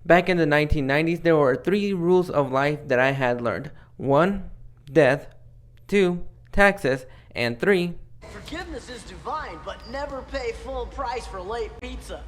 Back in the 1990s, there were 3 rules of life that I had learned. 1. Death. 2. Taxes. And 3. Forgiveness is divine, but never pay full price for late pizza.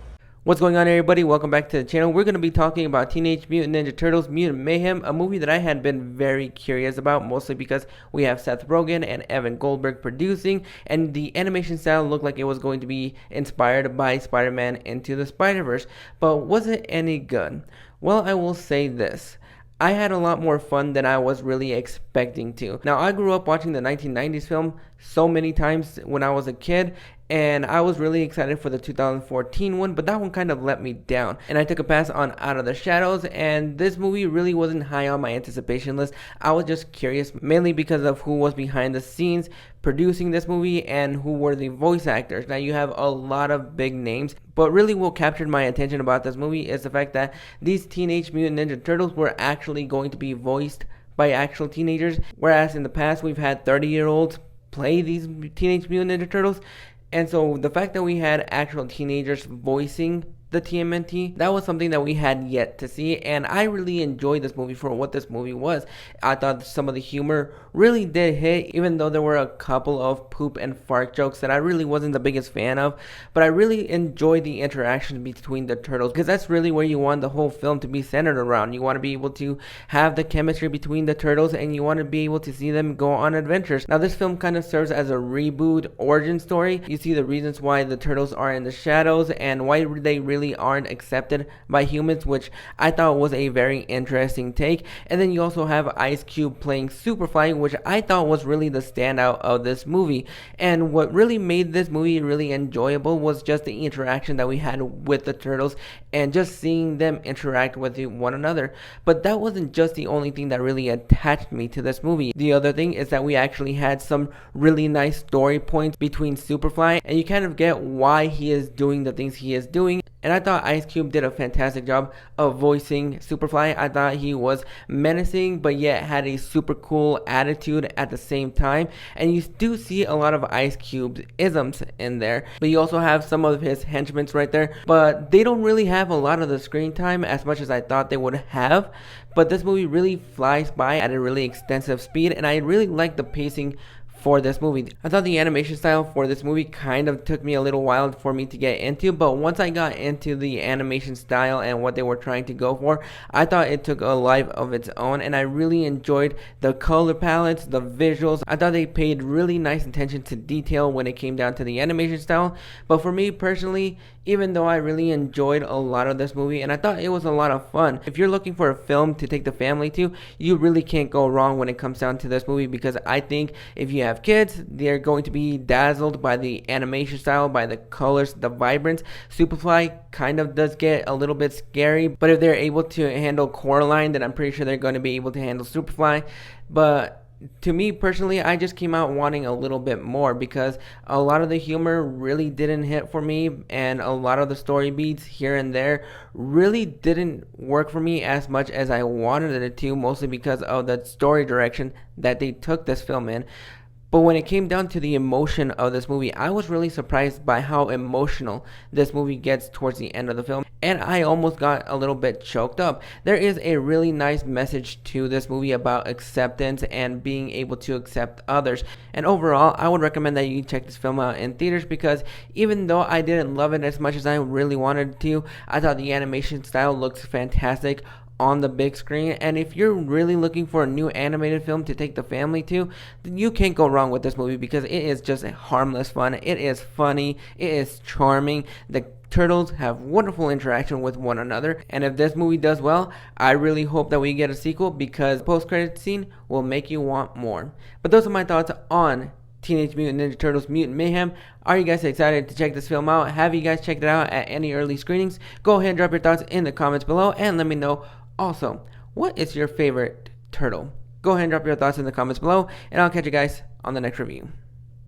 What's going on, everybody? Welcome back to the channel. We're going to be talking about Teenage Mutant Ninja Turtles Mutant Mayhem, a movie that I had been very curious about, mostly because we have Seth Rogen and Evan Goldberg producing, and the animation style looked like it was going to be inspired by Spider-Man Into the Spider-Verse. But was it any good? Well, I will say this. I had a lot more fun than I was really expecting to. Now, I grew up watching the 1990s film so many times when I was a kid, and I was really excited for the 2014 one, but that one kind of let me down. And I took a pass on Out of the Shadows, and this movie really wasn't high on my anticipation list. I was just curious, mainly because of who was behind the scenes producing this movie and who were the voice actors. Now, you have a lot of big names, but really what captured my attention about this movie is the fact that these Teenage Mutant Ninja Turtles were actually going to be voiced by actual teenagers, whereas in the past we've had 30-year-olds play these Teenage Mutant Ninja Turtles. And so the fact that we had actual teenagers voicing the TMNT, that was something that we had yet to see, and I really enjoyed this movie for what this movie was. I thought some of the humor really did hit, even though there were a couple of poop and fart jokes that I really wasn't the biggest fan of, but I really enjoyed the interaction between the turtles, because that's really where you want the whole film to be centered around. You want to be able to have the chemistry between the turtles, and you want to be able to see them go on adventures. Now, this film kind of serves as a reboot origin story. You see the reasons why the turtles are in the shadows and why they really aren't accepted by humans, which I thought was a very interesting take. And then you also have Ice Cube playing Superfly, which I thought was really the standout of this movie. And what really made this movie really enjoyable was just the interaction that we had with the turtles and just seeing them interact with one another. But that wasn't just the only thing that really attached me to this movie. The other thing is that we actually had some really nice story points between Superfly, and you kind of get why he is doing the things he is doing. And I thought Ice Cube did a fantastic job of voicing Superfly. I thought he was menacing, but yet had a super cool attitude at the same time. And you do see a lot of Ice Cube's isms in there. But you also have some of his henchmen right there. But they don't really have a lot of the screen time as much as I thought they would have. But this movie really flies by at a really extensive speed. And I really like the pacing for this movie. I thought the animation style for this movie kind of took me a little while for me to get into, but once I got into the animation style and what they were trying to go for, I thought it took a life of its own, and I really enjoyed the color palettes, the visuals. I thought they paid really nice attention to detail when it came down to the animation style. But for me personally, even though I really enjoyed a lot of this movie and I thought it was a lot of fun, if you're looking for a film to take the family to, you really can't go wrong when it comes down to this movie, because I think if you have kids, they're going to be dazzled by the animation style, by the colors, the vibrance. Superfly kind of does get a little bit scary, but if they're able to handle Coraline, then I'm pretty sure they're going to be able to handle Superfly. But to me personally, I just came out wanting a little bit more, because a lot of the humor really didn't hit for me, and a lot of the story beats here and there really didn't work for me as much as I wanted it to, mostly because of the story direction that they took this film in. But when it came down to the emotion of this movie, I was really surprised by how emotional this movie gets towards the end of the film, and I almost got a little bit choked up. There is a really nice message to this movie about acceptance and being able to accept others. And overall, I would recommend that you check this film out in theaters, because even though I didn't love it as much as I really wanted to, I thought the animation style looks fantastic on the big screen. And if you're really looking for a new animated film to take the family to, then you can't go wrong with this movie, because it is just harmless fun. It is funny, it is charming. The turtles have wonderful interaction with one another, and if this movie does well, I really hope that we get a sequel, because the post-credit scene will make you want more. But those are my thoughts on Teenage Mutant Ninja Turtles Mutant Mayhem. Are you guys excited to check this film out? Have you guys checked it out at any early screenings? Go ahead and drop your thoughts in the comments below, and let me know also, what is your favorite turtle? Go ahead and drop your thoughts in the comments below, and I'll catch you guys on the next review.